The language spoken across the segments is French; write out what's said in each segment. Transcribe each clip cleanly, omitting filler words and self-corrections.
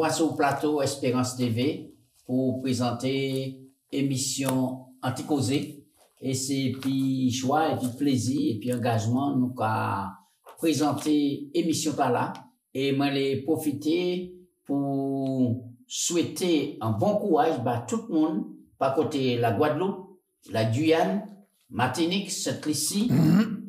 passons au plateau Espérance TV pour présenter émission Anti-Causé. Et c'est puis choix, et puis plaisir, et puis engagement, nous avons présenté émission par là. Et moi, les profiter pour souhaiter un bon courage à tout le monde, par côté la Guadeloupe, la Guyane, Martinique, Sainte-Lucie,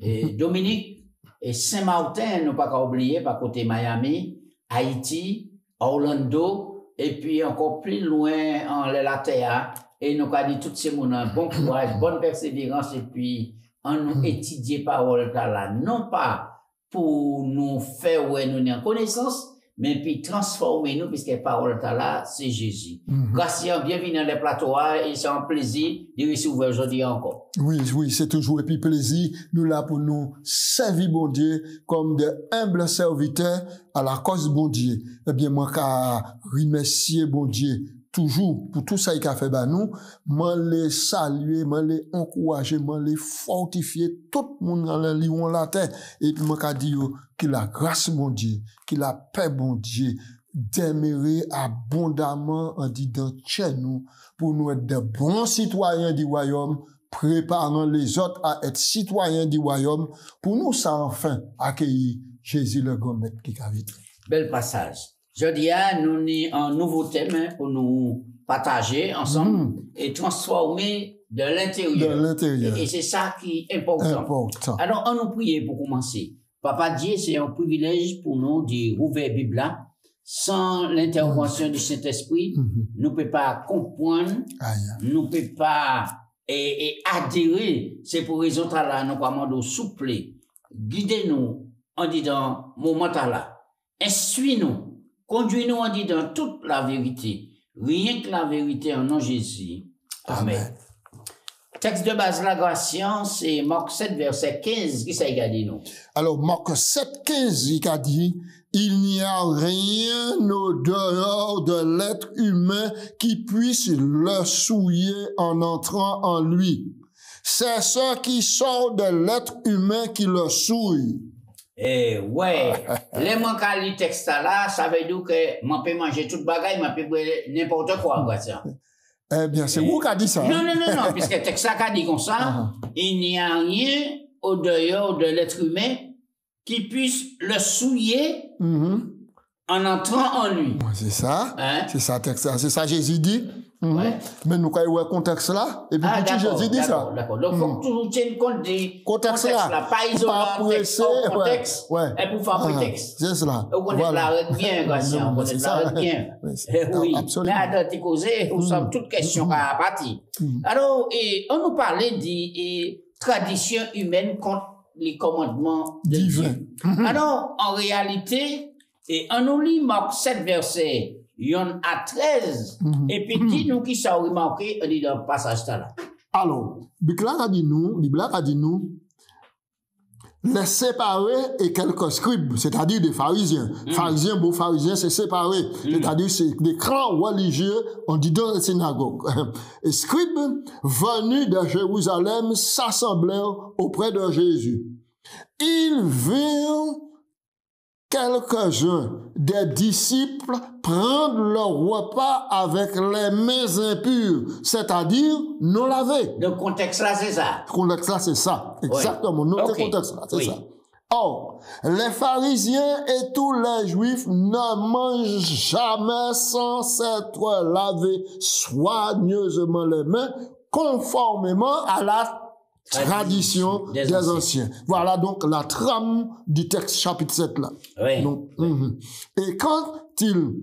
et Dominique, et Saint-Martin, nous pas oublier, par côté Miami, Haïti, Orlando, et puis encore plus loin en la terre. Et nous avons dit tous ces gens, bon courage, bonne persévérance, et puis en nous étudier parole là, non pas pour nous faire ouais nous en connaissance, mais puis transformer nous, puisque parole là, c'est Jésus. Gracias, bienvenue dans le plateau, et c'est un plaisir de recevoir aujourd'hui encore. Oui, c'est toujours et puis plaisir, nous là pour nous servir bon Dieu comme de humbles serviteurs à la cause bon Dieu. Eh bien, moi, qu'à remercier bon Dieu toujours pour tout ça qu'il a fait bah nous, moi les saluer, moi les encourager, moi les fortifier, tout le monde dans le lion la terre, et puis moi qu'a dit qu'il a grâce bon Dieu, qu'il a paix bon Dieu, d'aimer abondamment en disant chez nous, pour nous être de bons citoyens du royaume, préparant les autres à être citoyens du royaume, pour nous ça enfin accueillir Jésus le grand maître qui a vécu. Bel passage. Jeudi, nous avons un nouveau thème pour nous partager ensemble et transformer de l'intérieur. De l'intérieur. Et c'est ça qui est important. Alors, on nous prie pour commencer. Papa Dieu, c'est un privilège pour nous de rouvrir la Bible là. Sans l'intervention du Saint-Esprit, nous ne pouvons pas comprendre, nous ne pouvons pas adhérer. C'est pour raison là, nous commandons souple, guidez-nous en disant moment là, instruis-nous. Conduis-nous en disant toute la vérité. Rien que la vérité en nom Jésus. Amen. Texte de base de la grâce, c'est Marc 7, verset 15, qui ça dit nous? Alors, Marc 7, 15, il a dit, il n'y a rien au dehors de l'être humain qui puisse le souiller en entrant en lui. C'est ce qui sort de l'être humain qui le souille. Eh, ouais. Les manques à lire texte là, ça veut dire que m'en peut manger toute bagaille, m'en peut boire n'importe quoi, quoi, ça. Eh bien, c'est vous qui a dit ça. Non, puisque le texte là dit comme ça, il n'y a rien au dehors de l'être humain qui puisse le souiller en entrant en lui. C'est ça. Hein? C'est ça, texte, c'est ça, Jésus dit. Ouais. Mais nous, quand il y a un contexte là, et puis Jésus dit ça. D'accord. Donc, faut que toujours tienne compte des contexte là. Pas isoler texte au contexte. Et pour faire prétexte. C'est cela. On connaît la règle bien, Gracien. On connaît la règle bien. Oui. Absolument. Mais à t'y causer, nous sommes toutes questions à partir. Alors, on nous parlait des traditions humaines contre les commandements de Dieu. Alors, en réalité, on nous lit Marc 7, verset 1 à 13, et puis dis-nous qui ça a remarqué dans le passage là. Alors, Bible a dit nous, les séparés et quelques scribes, c'est-à-dire des pharisiens. Pharisiens, c'est séparés. C'est-à-dire, c'est des grands religieux, on dit dans les synagogues. Et scribes, venus de Jérusalem, s'assemblèrent auprès de Jésus. Ils virent quelques-uns des disciples prendre leur repas avec les mains impures, c'est-à-dire non lavées. Le contexte là, c'est ça. Le contexte là, c'est ça. Exactement. Notre contexte là, c'est ça. Or, les pharisiens et tous les juifs ne mangent jamais sans s'être lavés soigneusement les mains, conformément à la tradition des anciens. Voilà donc la trame du texte chapitre 7 là. Oui. Donc, Et quand ils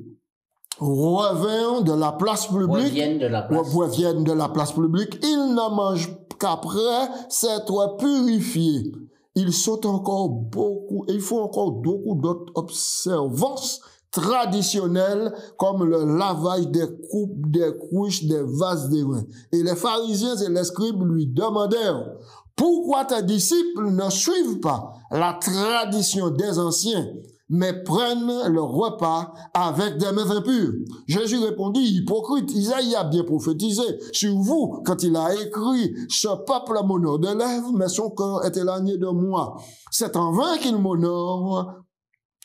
reviennent de la place publique, ils ne mangent qu'après s'être purifiés. Ils sont encore ils font encore beaucoup d'autres observances traditionnelles comme le lavage des coupes, des couches, des vases de vin. Et les pharisiens et les scribes lui demandèrent, pourquoi tes disciples ne suivent pas la tradition des anciens, mais prennent le repas avec des mains impures? Jésus répondit, hypocrite, Isaïe a bien prophétisé sur vous quand il a écrit, ce peuple m'honore de lèvres, mais son cœur est éloigné de moi. C'est en vain qu'il m'honore,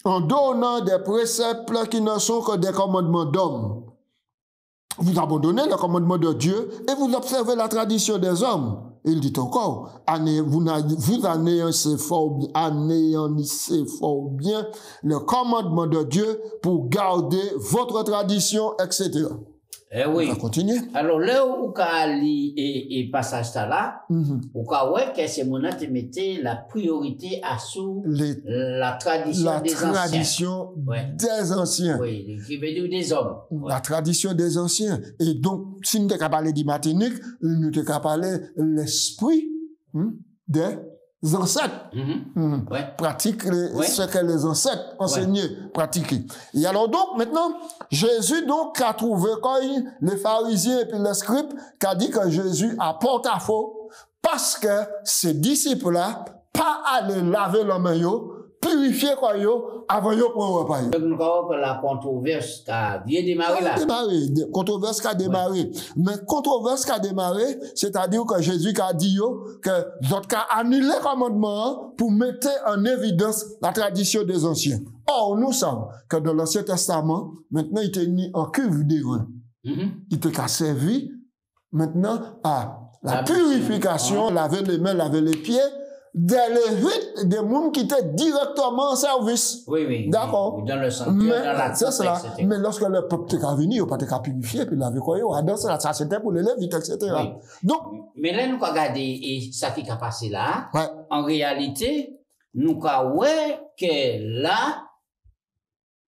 en donnant des préceptes qui ne sont que des commandements d'hommes. Vous abandonnez le commandement de Dieu et vous observez la tradition des hommes. Il dit encore, vous anéantissez fort bien le commandement de Dieu pour garder votre tradition, etc. Eh oui. On va continuer. Alors, là où on lit et passage ça là, où ouais que c'est mon te mettez la priorité à sous la tradition des anciens. La tradition des anciens. Oui, qui veut dire des hommes. La tradition des anciens. Et donc, si nous t'avons parlé d'Imatinique, nous t'avons parlé l'esprit des ancêtres. Pratique ce que les ancêtres enseignaient, pratiquaient. Et alors donc, maintenant, Jésus donc a trouvé quand les pharisiens et puis les scribes qui a dit que Jésus a porte-à-faux parce que ces disciples-là pas aller laver leurs mains, purifier quoi avant yo pour repas. Donc nous avons que la controverse qui a bien démarré là. Controverse qui a démarré. Mais controverse qui a démarré, c'est-à-dire que Jésus a dit que d'autres a annulé le commandement pour mettre en évidence la tradition des anciens. Or, nous savons que dans l'Ancien Testament, maintenant, il était mis en cuve d'airain. Il était servi maintenant à la purification, laver les mains, laver les pieds, des Lévites, des gens qui étaient directement en service. Oui. D'accord. Oui, dans le sanctuaire, dans la c'est cela. Mais lorsque le peuple était venu, il n'a pas été purifié, puis il avait quoi, ça c'était pour les Lévites, etc. Oui. Donc, mais là, nous avons regardé et ça qui a passé là. En réalité, nous avons que là,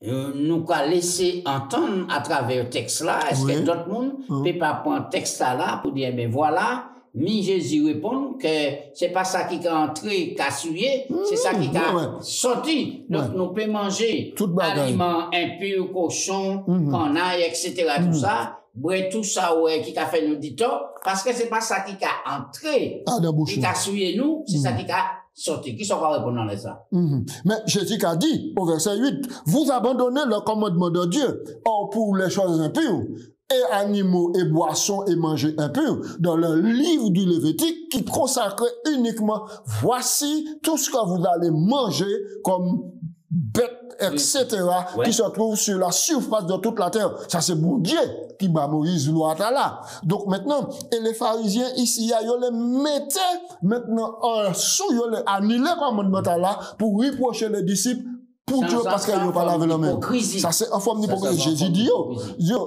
nous avons laissé entendre à travers le texte là, est-ce que d'autres monde ne peut pas prendre le texte là pour dire, ben voilà, mais Jésus répond que c'est pas ça qui est entré, qui a sué, c'est ça qui a sorti. Donc, nous pouvons manger aliments impurs, cochons, canailles, etc., tout ça. Tout ça, qui a fait nous dit parce que c'est pas ça qui a entré, qui a sué nous, c'est ça qui a sorti. Qui sont pas répondant à ça? Mais Jésus a dit, au verset 8, vous abandonnez le commandement de Dieu. Or, pour les choses impures, et animaux et boissons et manger impurs, dans le livre du Lévitique qui consacre uniquement, voici tout ce que vous allez manger comme bêtes, etc., qui se trouvent sur la surface de toute la terre. Ça, c'est bon Dieu qui bat Moïse loi là. Donc maintenant, et les pharisiens ici, ils les mettaient maintenant en dessous, ils les annulaient commandement là pour reprocher les disciples pour Dieu parce qu'ils n'ont pas lavé la main. Ça, c'est en forme d'hypocrisie. Jésus dit,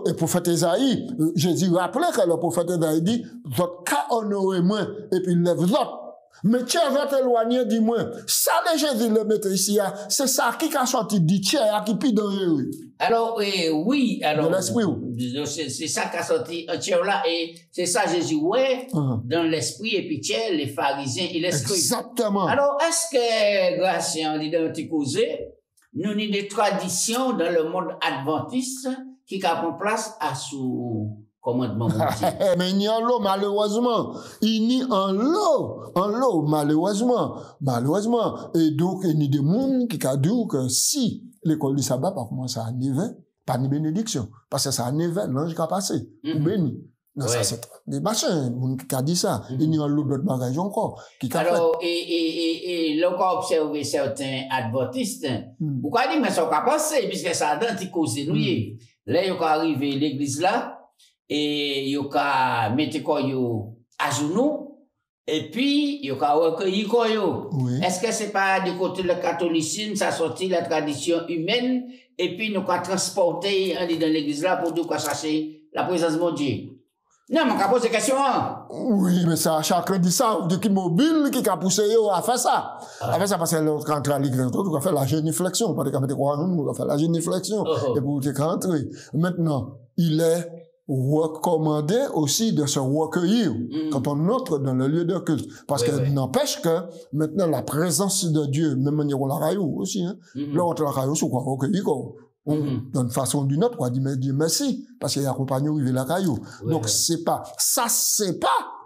et prophète Esaïe, Jésus rappelait que le prophète Esaïe dit, votre cas honoré moins, et puis lève l'autre. Mais tiens, va t'éloigner, dis-moi. Ça, les Jésus le mettait ici, c'est ça qui a sorti du tiers, qui pis dans le Alors, oui, alors. De l'esprit, c'est ça qui a sorti un tiers là, et c'est ça, Jésus, dans l'esprit, et puis tiers, les pharisiens et l'esprit. Exactement. Alors, est-ce que, grâce à l'identité causée, nous avons des traditions dans le monde adventiste qui prennent place à sous commandement. Mais il y a l'eau, malheureusement. Il y a en l'eau, malheureusement. Et donc, il y a des gens qui disent que si l'école du sabbat va commencer à neiger, pas de bénédiction. Parce que ça a neigé, l'ange qui a passé, pour bénir. Non, ça, c'est des machins, qui a dit ça. Il y a l'autre bagage encore. Alors, et l'on a observé certains adventistes. Pourquoi dire, mais ça a passé, puisque ça a dans cause nous. Là, il y a arrivé l'église là, et il y a mis quoi à genoux, et puis il y a recueilli quoi. Est-ce que c'est pas du côté de la catholicisme, ça sorti la tradition humaine, et puis nous avons transporté dans l'église là pour nous chercher la présence de Dieu? Non, mais on a posé question. Oui, mais ça, chacun dit ça, de qui mobile, qui a poussé à faire ça. À faire ça parce que l'autre rentre à l'église, on a fait la géniflexion, pas de mettre quoi, on a fait la géniflexion, et pour te rentrer. Maintenant, il est recommandé aussi de se recueillir quand on entre dans le lieu de culte. Parce que n'empêche que maintenant la présence de Dieu, même manière on la raillou aussi, là on la raillou sur quoi recueillir quoi. D'une façon ou d'une autre, quoi, dit Dieu merci, parce qu'il accompagne où il la caillou. Donc, c'est pas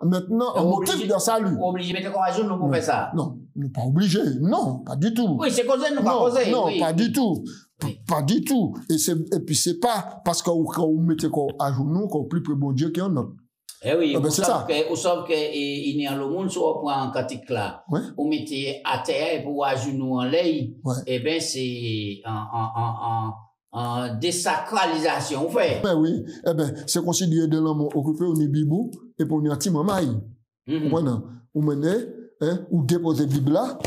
maintenant un motif de salut. Obligé de mettre courageux, nous, pour faire ça. Non, pas obligé. Non, pas du tout. Oui, c'est causé, nous, pas causé. Non, pas du tout. Pas du tout. Et puis, c'est pas parce qu'on mettez à genoux qu'on plus près bon Dieu qu'il y en a. Eh oui, ben, c'est ça. Vous savez qu'il y a le monde, soit on prend un cantique là, Ouais. on mettait à terre et pour à genoux en l'air, Ouais. eh ben, c'est en désacralisation, vous fait. Ben oui, eh ben, c'est considéré de l'homme occupé au bibou et pour nous anti mamaï. Maintenant, ou mener, hein, ou déposer Bible là,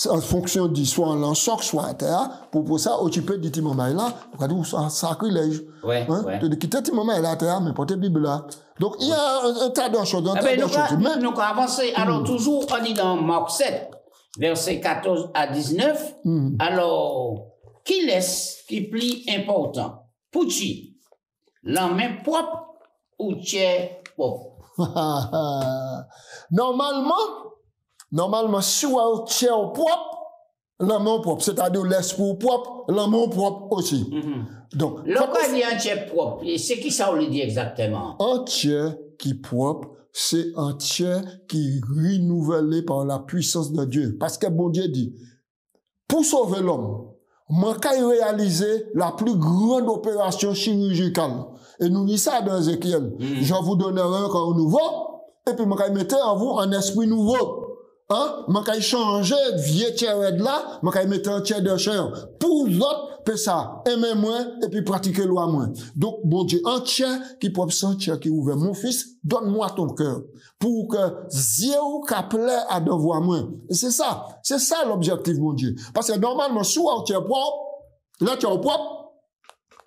en fonction du soit en l'ensoc, soit à terre, pour ça, occuper du petit mamaï là, pour dire c'est un sacrilège. Ouais, hein, ouais. de quitter petit mamaï là à terre, mais porter Bible là. Donc, il y a un tas de choses, un Eh tas ben, de choses. Mais, nous avançons. Alors, toujours, on dit dans Marc 7, versets 14 à 19, alors, qui laisse, qui plie important? Pouchi, la main propre ou tiers propre? Normalement, si on a un tiers propre, la main propre, c'est-à-dire l'esprit propre, la main propre aussi. Donc, L'on dit un tiers propre, c'est qui ça on le dit exactement? un tiers qui propre, c'est un tiers qui est renouvelé par la puissance de Dieu. Parce que bon Dieu dit, pour sauver l'homme, moi, quand il réaliser la plus grande opération chirurgicale, et nous dit ça dans Ézéchiel, je vous donnerai un corps nouveau, et puis moi, mettre en vous un esprit nouveau. Hein? Moi, changer vieux tiers de là, moi, mettre un tiers de chair. Pour l'autre, peut ça, aimer moins, et puis pratiquer loi moins. Donc, bon Dieu, un tiers qui peut un tiers qui ouvre. Mon fils, donne-moi ton cœur. Pour que Dieu plaît à devoir moins. Et c'est ça l'objectif, mon Dieu. Parce que normalement, soit un tiers propre, là, tu es propre,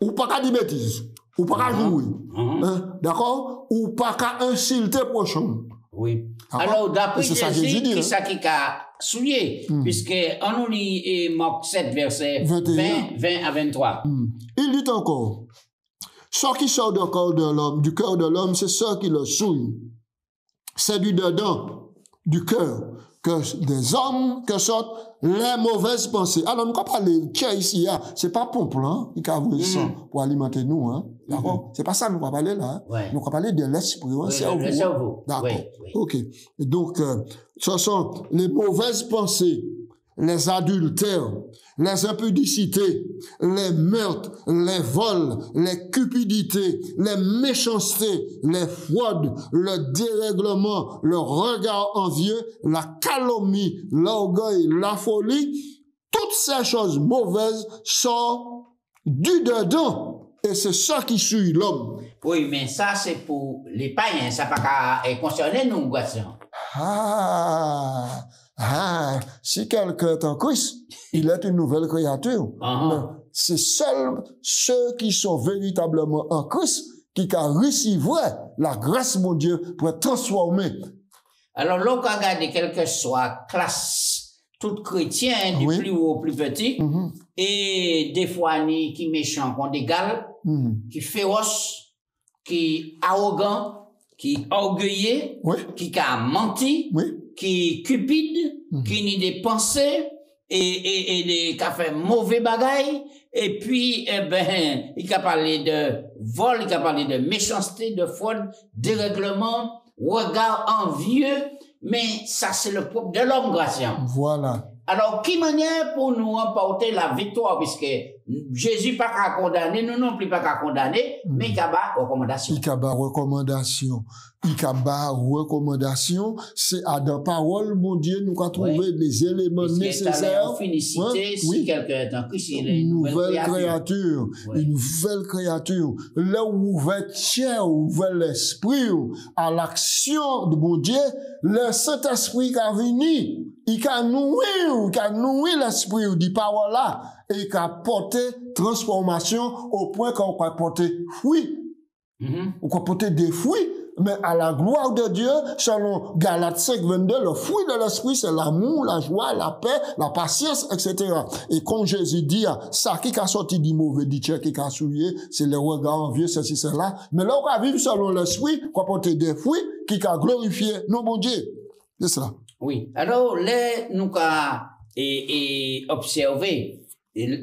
ou pas qu'à dire bêtises, ou pas qu'à jouer. Hein? D'accord? Ou pas qu'à insulter prochain. Oui. Alors, d'après Jésus, qui hein? ça qui a souillé, puisque on nous lit Marc 7, verset 20 à 23. Il dit encore, ce qui sort du cœur de l'homme, c'est ce qui le souille. C'est du dedans, du cœur, que des hommes que sortent les mauvaises pensées. Alors, nous ne parlons pas de ici, c'est pas pompe, là, qui a le sang pour alimenter nous, hein. D'accord? C'est pas ça, nous ne parler là, hein. Ouais. Nous parler de l'esprit, le cerveau. D'accord. Oui. OK. Et donc, ce sont les mauvaises pensées, les adultères, les impudicités, les meurtres, les vols, les cupidités, les méchancetés, les fraudes, le dérèglement, le regard envieux, la calomnie, l'orgueil, la folie, toutes ces choses mauvaises sont du dedans. Et c'est ça qui suit l'homme. Oui, mais ça, c'est pour les païens. Ça n'a pas qu'à concerner nous, garçons. Si quelqu'un est en Christ, il est une nouvelle créature. C'est seuls ceux qui sont véritablement en Christ qui ont reçu la grâce de Dieu pour être transformés. Alors, l'on peut regarder quelle que soit classe, tout chrétien, du plus haut au plus petit, et des fois, qui méchant, qu'on égale, qui féroce, qui arrogant, qui orgueilleux, qui a menti, qui cupide, qui n'a des pensées, et qui a fait mauvais bagaille, et puis, il a parlé de vol, il a parlé de méchanceté, de fraude, dérèglement, regard envieux, mais ça, c'est le propre de l'homme, Gratien. Voilà. Alors, qui manière pour nous emporter la victoire, puisque Jésus pas qu'à condamner, nous non plus pas qu'à condamner, mais il y a pas recommandation. Il y a pas recommandation. Il y a pas recommandation. C'est à la parole, mon Dieu, nous avons trouvé les éléments nécessaires. Si quelqu'un est en Christ, il est une nouvelle créature. Une nouvelle créature. Là où ouvert chair, ouvert l'esprit à l'action de mon Dieu, le Saint-Esprit qui a venu, il a nourri l'esprit du parole là, et qui a porté transformation au point qu'on peut porter fruit. On peut porter des fruits, mais à la gloire de Dieu, selon Galates 5, 22, le fruit de l'esprit, c'est l'amour, la joie, la paix, la patience, etc. Et comme Jésus dit, ça qui a sorti du mauvais, du tchèque, qui a souillé, c'est le regard envieux, ceci, cela. Mais là, on va vivre selon l'esprit, on peut porter des fruits, qui a glorifié nos bon Dieu. C'est cela. Oui. Alors, là, nous avons observé,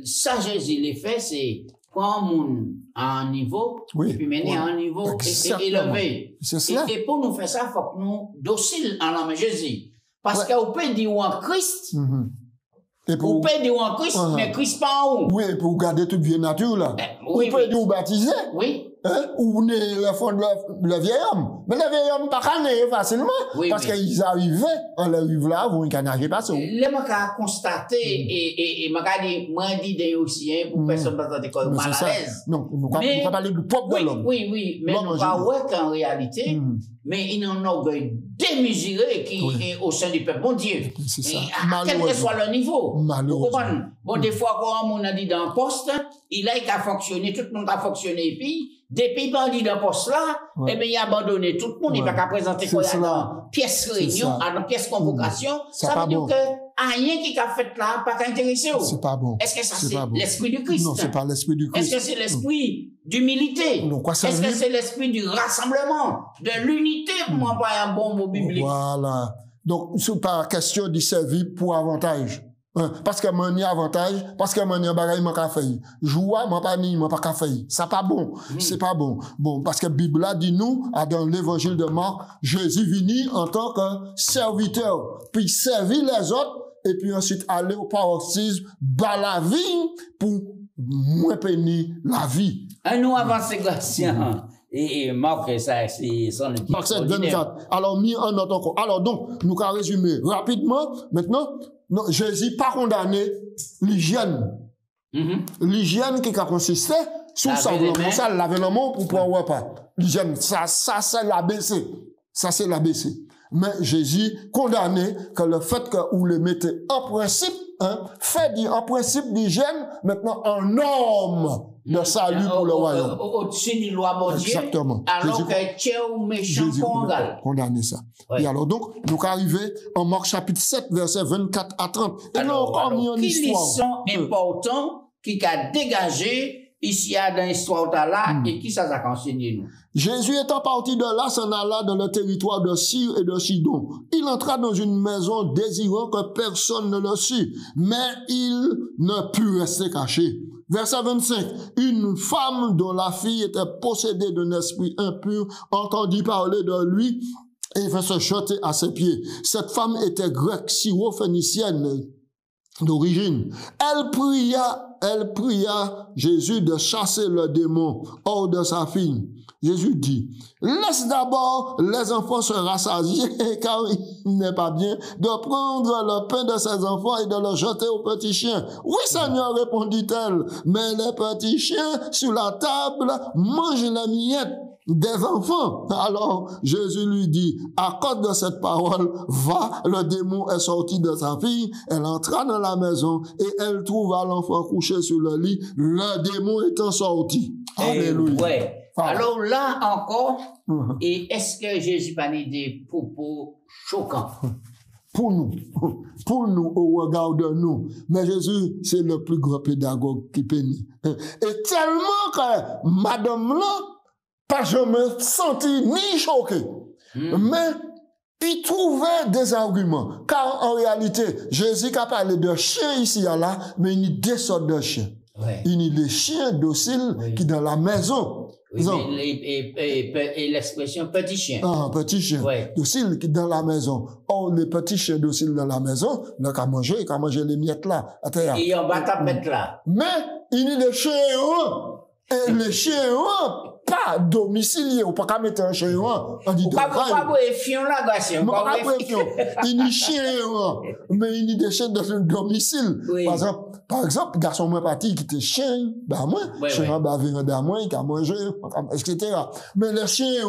ça, Jésus l'a fait, c'est comme un niveau, et puis mener à un niveau élevé. Et pour nous faire ça, il faut que nous dociles en l'homme Jésus. Parce qu'on peut dire en Christ, on peut dire en Christ, mais Christ pas en haut. Oui, pour garder toute vie nature là. On peut dire baptisé. Oui. ou le fond de le vieil homme. Mais le vieil homme pas qu'à naître facilement, parce qu'ils arrivaient, on arrive là, vous n'avez nager pas ça. Les m'a constaté, et m'a dit des aussi, pour personne pas d'école mal à l'aise. Non, nous pas parler du propre de l'homme. Oui, mais nous pas ouais qu'en réalité, mais il y a un orgueil démesuré qui est au sein du peuple. Bon Dieu. C'est ça. Quel que soit le niveau. Malheureusement. Bon, des fois, quand on a dit dans le poste, il a fonctionné, tout le monde a fonctionné, et puis, depuis qu'on dit dans le poste là, eh bien, il a abandonné tout le monde, il va qu'à présenter quoi dans pièce réunion, dans pièce convocation. Ça veut dire que rien qui a fait là, pas qu'à intéresser. C'est pas bon. Est-ce que ça, c'est l'esprit du Christ? Non, c'est pas l'esprit du Christ. Est-ce que c'est l'esprit d'humilité? Est-ce que c'est l'esprit du rassemblement, de l'unité, pour employer un bon mot biblique? Voilà. Donc, c'est pas question de servir pour avantage. Parce que mon y avantage, parce que mon y bagay man ka faire. Joie man pas ni man pas ka faire. Ça pas bon. C'est pas bon. Bon, parce que Bible a dit nous, dans l'évangile de Marc, Jésus venu en tant que serviteur, puis servir les autres, et puis ensuite aller au paroxysme, bas la vie, pour moins peiner la vie. Nous avancer, Gatien. Et Marc, ça, c'est son équipe. Marc 7, 24. Alors, mis en note encore. Alors, donc, nous allons résumer rapidement. Maintenant, non, Jésus pas condamné l'hygiène. L'hygiène qui a consisté sous simplement ça, laver les mains pour pouvoir repas. L'hygiène, ça, c'est l'ABC. Ça, c'est l'ABC. Mais Jésus condamné que le fait que vous le mettez en principe, fait en principe d'hygiène, maintenant en norme de salut pour le royaume. Au-dessus du loi, mon Dieu. Exactement. Alors que tu es un méchant condamné ça. Et alors donc, nous arrivons en Marc chapitre 7, versets 24 à 30. Et alors, quelle leçon importante qui a dégagé ici dans l'histoire de là et qui ça a enseigné nous? Jésus étant parti de là, s'en alla dans le territoire de Syre et de Sidon. Il entra dans une maison désirant que personne ne le sût, mais il ne put rester caché. Verset 25. Une femme dont la fille était possédée d'un esprit impur entendit parler de lui et vint se jeter à ses pieds. Cette femme était grecque, syro-phénicienne d'origine. Elle pria Jésus de chasser le démon hors de sa fille. Jésus dit, laisse d'abord les enfants se rassasier, car il n'est pas bien de prendre le pain de ses enfants et de le jeter aux petits chiens. Oui, Seigneur, répondit-elle, mais les petits chiens sur la table mangent les miettes des enfants. Alors Jésus lui dit, à cause de cette parole, va, le démon est sorti de sa fille, elle entra dans la maison et elle trouva l'enfant couché sur le lit, le démon étant sorti. Alléluia. Ouais. Alors là encore, et est-ce que Jésus a des propos choquants? Pour nous, au regard de nous. Mais Jésus, c'est le plus grand pédagogue qui pénit. Et tellement que madame là, pas je me sentis ni choqué, mais il trouvait des arguments. Car en réalité, Jésus a parlé de chiens ici et là, mais il y a deux sortes de chiens. Ouais. Il y a les chiens dociles qui dans la maison. Oui, et l'expression petit chien. Ah, petit chien. Ouais. Docile qui dans la maison. Or, les petits chiens dociles dans la maison, là, qu'à manger les miettes là, à terre. Et on va taper mettre là. Mais, il y a des chiens errants. Et les chiens errants, pas domiciliés. On peut pas mettre un chien errant. On dit de pas fion là, garçon. Pas fion. Il y a des chiens errants. Mais il y a des chiens dans un domicile. Oui. Par exemple, garçon moins parti qui était chien, bah moi, chien bah véranda moi, qui a mangé, etc. Mais les chiens,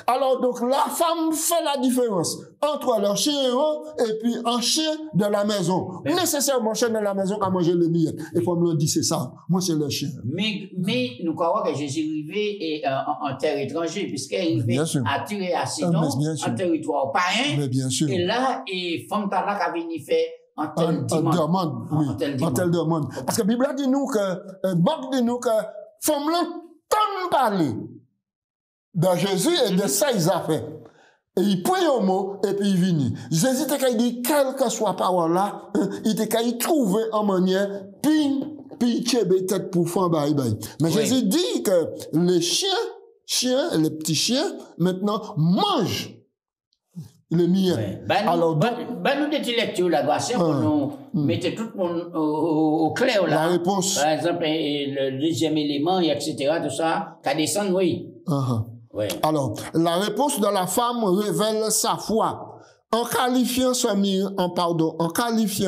alors donc la femme fait la différence entre le chien et puis un chien de la maison. Nécessairement chien de la maison qui a mangé les miettes. Et comme l'on dit, c'est ça. Moi, c'est le chien. Mais nous croyons que Jésus est arrivé en terre étrangère, puisqu'il est arrivé à tirer à Sidon, en territoire païen. Mais bien sûr. Et là, et femme Tala qui a venu faire en telle demande. Parce que la Bible dit nous que, Bob dit nous que, femme là, tant parler de Jésus et de ça ils a fait. Et il prie au mot, et puis il vient. Jésus te dit, quelle que soit parole là, il te trouver en manière, puis il tchèbe tête pour faire bye bye. Mais Jésus dit que les chiens, les petits chiens, maintenant, mangent les miettes. Ouais. Alors, donc, nous des lectures là, grâce pour nous mettre tout le monde au clair là. La réponse. Par exemple, le deuxième élément, et etc., tout ça, qu'à descendre, oui. Ouais. Alors, la réponse de la femme révèle sa foi. En qualifiant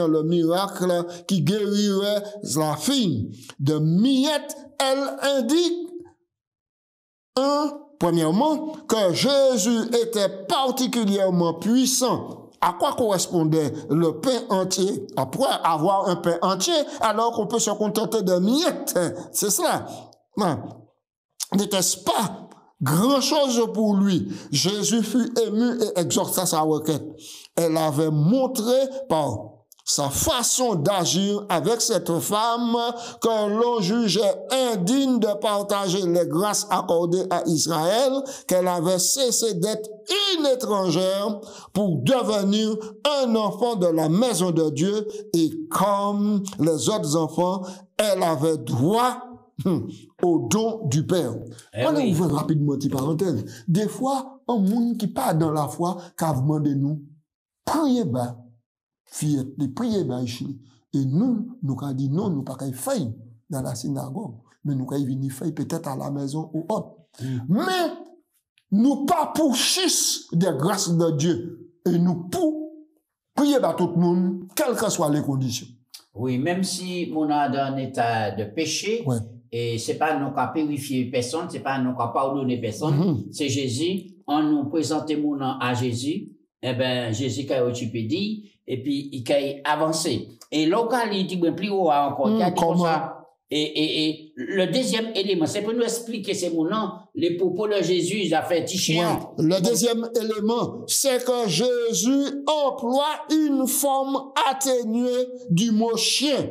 le miracle qui guérirait la fille de miette, elle indique premièrement, que Jésus était particulièrement puissant. À quoi correspondait le pain entier? Après avoir un pain entier, alors qu'on peut se contenter de miettes. C'est cela. N'était-ce pas grand-chose pour lui? Jésus fut ému et exhorta sa requête. Elle avait montré par sa façon d'agir avec cette femme que l'on jugeait indigne de partager les grâces accordées à Israël, qu'elle avait cessé d'être une étrangère pour devenir un enfant de la maison de Dieu, et comme les autres enfants, elle avait droit au don du Père. On ouvre rapidement une parenthèse. Des fois, un monde qui part dans la foi, qu'a demandé nous, priez bas. Fiat de prier et nous avons dit non, nous pas qu'à faire dans la synagogue, mais nous qu'à venir faire peut-être à la maison ou autre. Mais nous pas pour chis des grâces de Dieu et nous pour prier par tout le monde, quelles que soient les conditions. Oui, même si on a dans un état de péché, et c'est pas nous qu'à purifier personne, c'est pas nous qu'à pardonner personne, c'est Jésus, on nous présente mon nom à Jésus, eh ben, Jésus qui a dit, et puis il a avancé. Et local, il dit plus haut encore, il a dit comme ça. Et le deuxième élément, c'est pour nous expliquer ces moments, les propos de Jésus, il a fait chien. Le deuxième élément, c'est que Jésus emploie une forme atténuée du mot chien.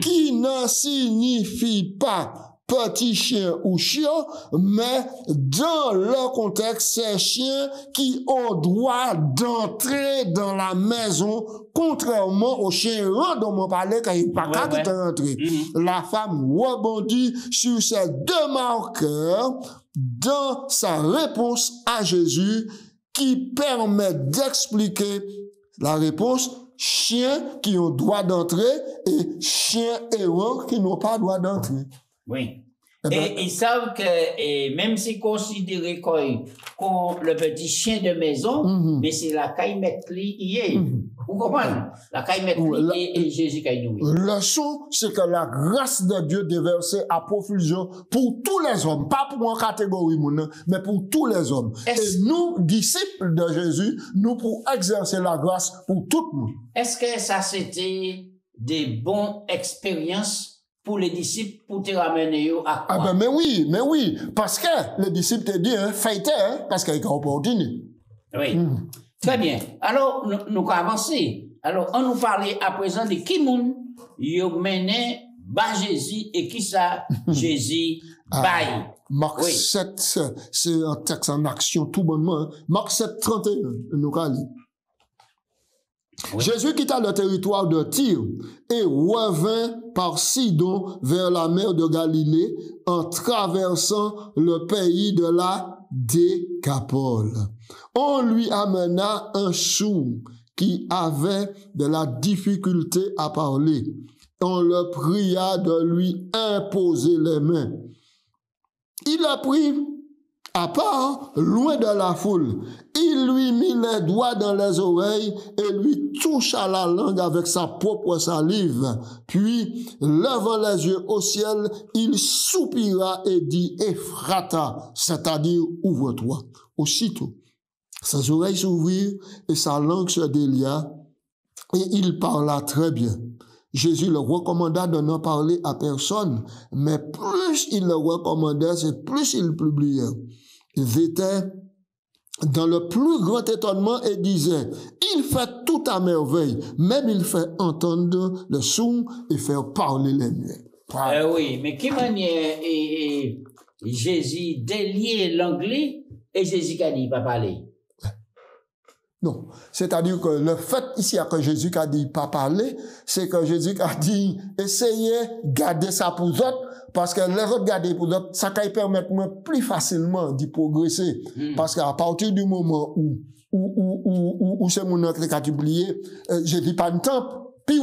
Qui ne signifie pas petit chien ou chiot, mais dans le contexte, c'est chiens qui ont droit d'entrer dans la maison, contrairement aux chiens dont on parlait quand il pas qu'à rentrer. La femme rebondit sur ces deux marqueurs dans sa réponse à Jésus qui permet d'expliquer la réponse chiens qui ont droit d'entrer et chiens errants qui n'ont pas droit d'entrer. Oui. Et ils savent que même si considéré comme le petit chien de maison, mais c'est la caïmette liée. Vous comprenez? La caïmette et Jésus qui nous. Le son, c'est que la grâce de Dieu déversée à profusion pour tous les hommes, pas pour une catégorie, mais pour tous les hommes. Et nous, disciples de Jésus, nous pour exercer la grâce pour tout le monde. Est-ce que ça c'était des bonnes expériences pour les disciples, pour te ramener à quoi? Ah ben, mais oui, parce que les disciples te disent, faites, parce qu'il y a une opportunité. Oui. Très bien. Alors, nous allons avancer. Alors, on nous parlait à présent de qui moun y mené bas Jésus et qui ça Jésus baille. Marc 7, c'est un texte en action tout bonnement. Marc 7, 31, nous allons lire. Jésus quitta le territoire de Tyr et revint par Sidon vers la mer de Galilée en traversant le pays de la Décapole. On lui amena un sourd qui avait de la difficulté à parler. On le pria de lui imposer les mains. Il a pris à part, loin de la foule, il lui mit les doigts dans les oreilles et lui toucha la langue avec sa propre salive. Puis, levant les yeux au ciel, il soupira et dit « Ephrata », c'est-à-dire « ouvre-toi ». Aussitôt, ses oreilles s'ouvrirent et sa langue se délia et il parla très bien. Jésus le recommanda de ne parler à personne, mais plus il le recommandait, c'est plus il publiait. Ils étaient dans le plus grand étonnement et disaient, il fait tout à merveille, même il fait entendre le sourd et faire parler les muets. Oui, mais qui manière Jésus délier l'anglais et Jésus qui a dit pas parler? Non, c'est-à-dire que le fait ici que Jésus a dit pas parler, c'est que Jésus a dit essayez garder ça pour autres, parce que les regarder pour d'autres, ça peut permettre moi plus facilement d'y progresser. Parce qu'à partir du moment où c'est mon oncle qui a oublié, je dis pas une temple. Puis,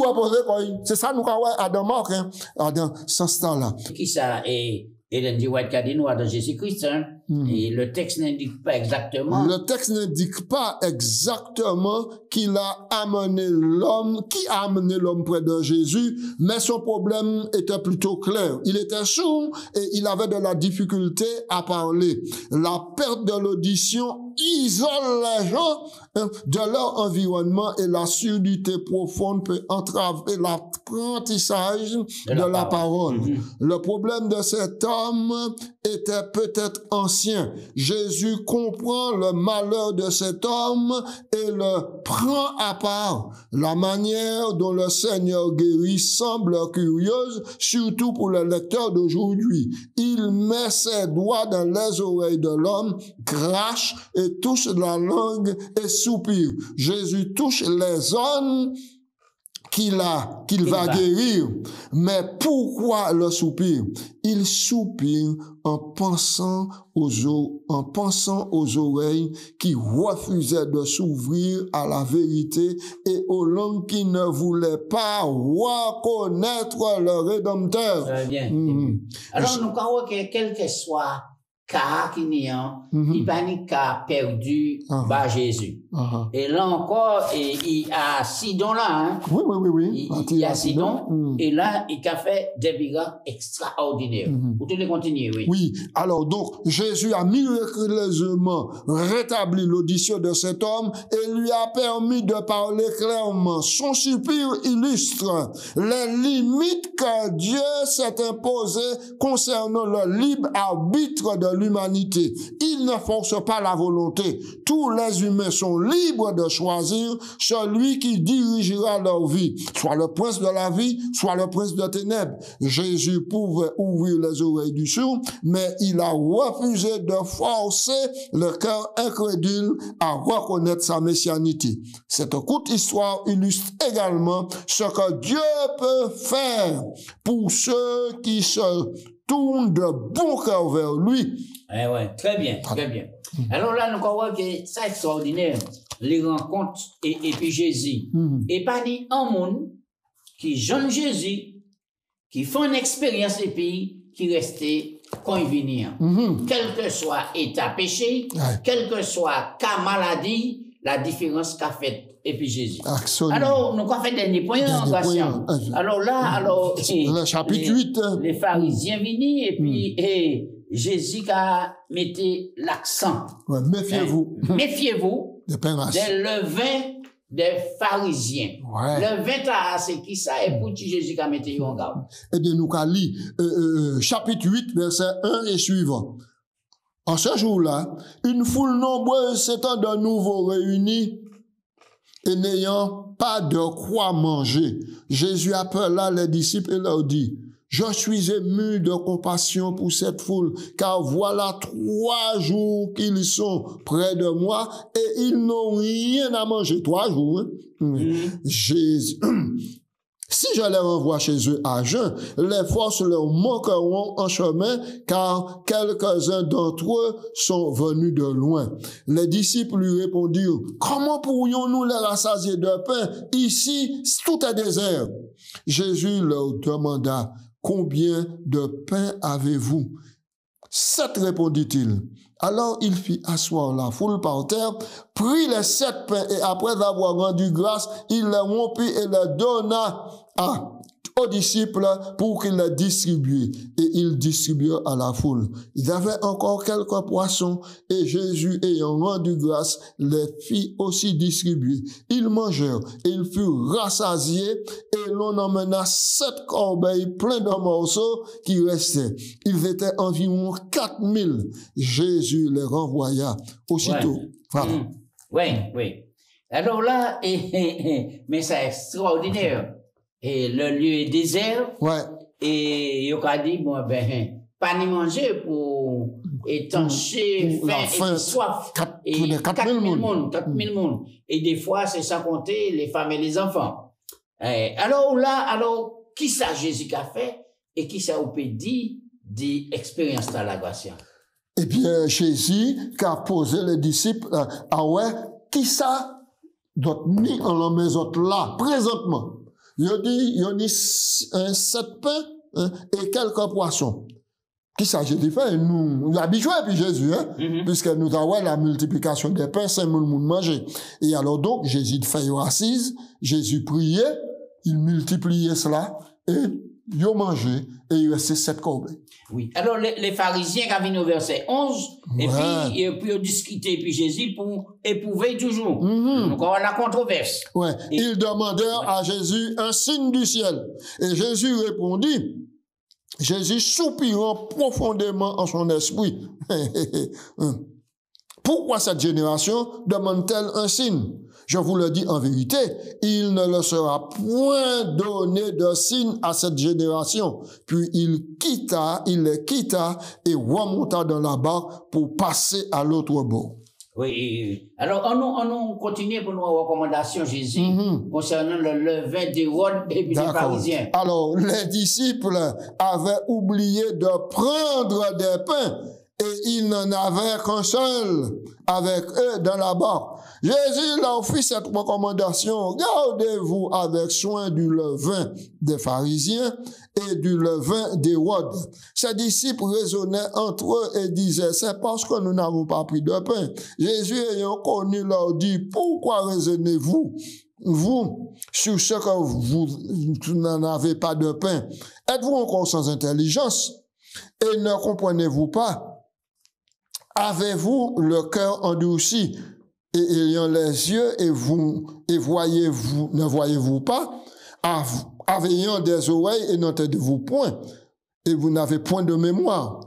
c'est ça, nous, Adam Mark, hein, dans ce temps-là. Qui ça, et Ellen G. White Cardinal dans Jésus-Christ, hein? Et le texte n'indique pas exactement. Le texte n'indique pas exactement qu'il a amené l'homme, qui a amené l'homme près de Jésus, mais son problème était plutôt clair. Il était sourd et il avait de la difficulté à parler. La perte de l'audition isole les gens de leur environnement et la surdité profonde peut entraver l'apprentissage de la parole. Le problème de cet homme était peut-être ancien. Jésus comprend le malheur de cet homme et le prend à part. La manière dont le Seigneur guérit semble curieuse, surtout pour le lecteur d'aujourd'hui. Il met ses doigts dans les oreilles de l'homme, crache et touche la langue et soupire. Jésus touche les zones qu'il va guérir. Mais pourquoi le soupir? Il soupire en pensant aux oreilles qui refusaient de s'ouvrir à la vérité et aux langues qui ne voulaient pas reconnaître le Rédempteur. Très bien. Alors, nous croyons que quel que soit cas qui n'y a, il pas ni cas perdu par Jésus. Et là encore, il y a Sidon là, hein. Oui. Il y a Sidon, et là, il a fait des miracles extraordinaires. Vous devez continuer, oui. Oui. Alors, donc, Jésus a miraculeusement rétabli l'audition de cet homme et lui a permis de parler clairement. Son soupir illustre les limites que Dieu s'est imposées concernant le libre arbitre de l'humanité. Il ne force pas la volonté. Tous les humains sont libres de choisir celui qui dirigera leur vie, soit le prince de la vie, soit le prince de ténèbres. Jésus pouvait ouvrir les oreilles du sourd, mais il a refusé de forcer le cœur incrédule à reconnaître sa messianité. Cette courte histoire illustre également ce que Dieu peut faire pour ceux qui se tournent de bon cœur vers lui. Ouais, très bien. Alors là, nous croyons que c'est extraordinaire, les rencontres et puis Jésus. Et pas ni un monde qui jeune Jésus, qui font une expérience et puis qui restait quand il vient. Quel que soit état péché, quel que soit cas maladie, la différence qu'a fait et puis Jésus. Absolument. Alors, nous avons fait dernier point en patient. Alors là, le chapitre 8. Les pharisiens viennent et puis Jésus a mis l'accent. Ouais, méfiez-vous. Méfiez-vous des levain des pharisiens. Ouais. Le vin, c'est qui ça? Et pour qui Jésus a mis en garde? Eh bien, nous allons lire chapitre 8, verset 1 et suivant. En ce jour-là, une foule nombreuse s'étant de nouveau réunie et n'ayant pas de quoi manger, Jésus appela les disciples et leur dit: je suis ému de compassion pour cette foule, car voilà 3 jours qu'ils sont près de moi et ils n'ont rien à manger. 3 jours, hein? Jésus. Si je les renvoie chez eux à jeun, les forces leur manqueront en chemin, car quelques-uns d'entre eux sont venus de loin. Les disciples lui répondirent: comment pourrions-nous les rassasier de pain? Ici, tout est désert. Jésus leur demanda: combien de pain avez-vous? 7, répondit-il. Alors il fit asseoir la foule par terre, prit les 7 pains et après avoir rendu grâce, il les rompit et les donna aux disciples pour qu'ils les distribuent. Et ils distribuèrent à la foule. Il y avait encore quelques poissons et Jésus, ayant rendu grâce, les fit aussi distribuer. Ils mangèrent et ils furent rassasiés et l'on emmena 7 corbeilles pleines de morceaux qui restaient. Ils étaient environ 4000. Jésus les renvoya aussitôt. Oui. Alors là, mais c'est extraordinaire. Et le lieu est désert. Ouais. Et il a dit, bon, pas ni manger pour étancher faim et soif. 4000 monde. Et des fois, c'est sans compter les femmes et les enfants. Alors là, qui ça Jésus a fait? et qui ça vous peut dire d'expérience de la grâce? Et bien, Jésus, qui a posé les disciples, ah ouais, qui ça doit ni en la maison là, présentement? Il dit 7 pains et quelques poissons. Qui ça, Jésus fait? Nous habitués, puis Jésus, hein? Puisque nous avons la multiplication des pains, 5 000 monde manger. Et alors donc, Jésus fait assise, Jésus priait, il multipliait cela, et ils ont mangé, et il restait 7 corbeilles. Oui. Alors, les pharisiens qui viennent au verset 11, et puis ils ont discuté, puis Jésus pour éprouver toujours. Donc, on a la controverse. Ouais. Ils demandèrent à Jésus un signe du ciel. Et Jésus répondit, Jésus soupirant profondément en son esprit. Pourquoi cette génération demande-t-elle un signe? Je vous le dis en vérité, il ne le sera point donné de signe à cette génération. Puis il les quitta et remonta dans la barque pour passer à l'autre bord. Oui. Alors, on continue pour nos recommandations, Jésus, concernant le levain des rois et puis des pharisiens. Alors, les disciples avaient oublié de prendre des pains et ils n'en avaient qu'un seul avec eux dans la barque. Jésus leur fit cette recommandation: gardez-vous avec soin du levain des pharisiens et du levain d'Hérode. Ses disciples raisonnaient entre eux et disaient: c'est parce que nous n'avons pas pris de pain. Jésus ayant connu leur dit: pourquoi raisonnez-vous, vous, sur ce que vous n'en avez pas de pain? Êtes-vous encore sans intelligence? Et ne comprenez-vous pas? Avez-vous le cœur endurci? Et ayant les yeux et ne voyez-vous pas? Ayant des oreilles et n'entendez-vous point? Et vous n'avez point de mémoire.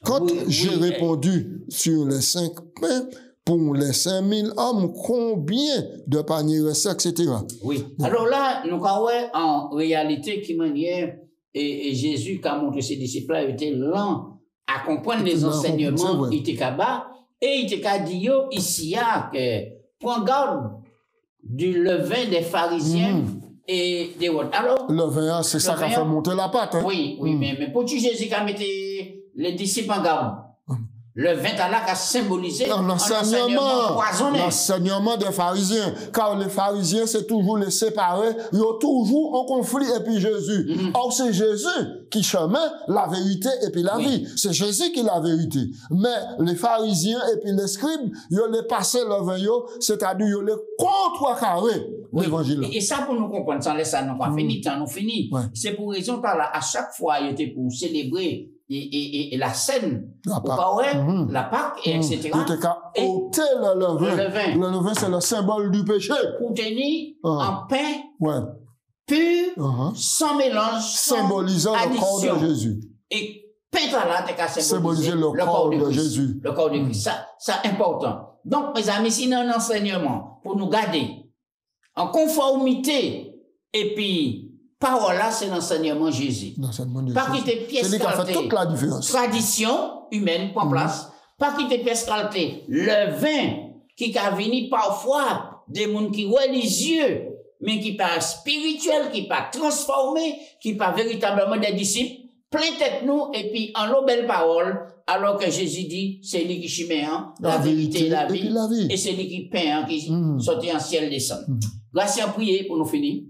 Quand j'ai répondu sur les 5 pains, pour les 5000 hommes, combien de paniers restent, etc. Oui. Alors là, nous avons en réalité qui manière, et Jésus qui a montré ses disciples étaient lents à comprendre les enseignements, il était bas, et il était dit ici, que prends garde du levain des pharisiens et des autres. Alors, le vin, c'est ça qui a fait monter la pâte. Hein? Oui, mais pour Jésus qui a mis les disciples en garde, le vin là qui a symbolisé l'enseignement poisonné. L'enseignement des pharisiens. Car les pharisiens, c'est toujours les séparés. Ils ont toujours en conflit et puis Jésus. Or, c'est Jésus qui chemin la vérité et puis la vie. C'est Jésus qui la vérité. Mais les pharisiens et puis les scribes, ils ont passé le vin, c'est-à-dire ils ont les contrecarré l'évangile. Et ça, pour nous comprendre, sans laisser nous pas fini, tant nous fini. C'est pour raison par là, à chaque fois, il était pour célébrer et la scène, la Pâque, et etc. Et le levain, c'est le symbole du péché. Pour tenir un pain pur, sans mélange, symbolisant le corps de Jésus. Et pain là, t'es symboliser le corps de Jésus. Le corps de Christ. Ça, c'est important. Donc, mes amis, si un enseignement pour nous garder en conformité, et puis, parole là, c'est l'enseignement Jésus. Pas quitter pièce caltée. Toute la différence. Tradition humaine, prend place. Pas quitter pièce caltée. Le vin, qui a venu parfois des gens qui religieux, mais qui pas spirituel, qui pas transformé, qui pas véritablement des disciples, plein tête nous, et puis en nos belles paroles, alors que Jésus dit, c'est lui qui chiméen, la vérité et la vie, et c'est lui qui peint, qui sortit en ciel descend. Grâce à prier pour nous finir.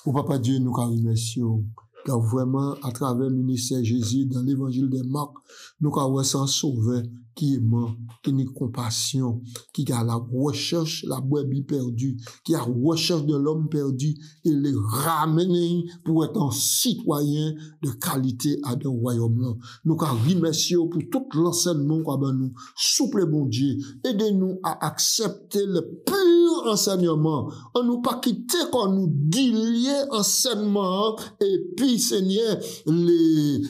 Au Papa Dieu, nous remercions, car vraiment, à travers le ministère Jésus, dans l'évangile de Marc, nous avons un sauveur qui est mort, qui a compassion, qui a la recherche, la brebis perdue, qui a la recherche de l'homme perdu et les ramener pour être un citoyen de qualité à un royaume-là. Nous remercions pour tout l'enseignement qu'on a nous. Souple bon Dieu, aidez-nous à accepter le pur enseignement. On nous pas quitter quand nous dilier enseignement et puis Seigneur les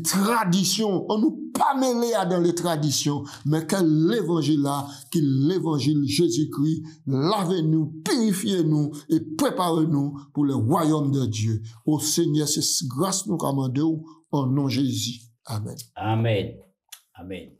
traditions. On nous pas mêler dans les traditions, mais que l'évangile là, que l'évangile Jésus-Christ, lavez-nous, purifiez-nous et préparez-nous pour le royaume de Dieu. Au Seigneur, c'est grâce nous commandons en nom de Jésus. Amen. Amen. Amen.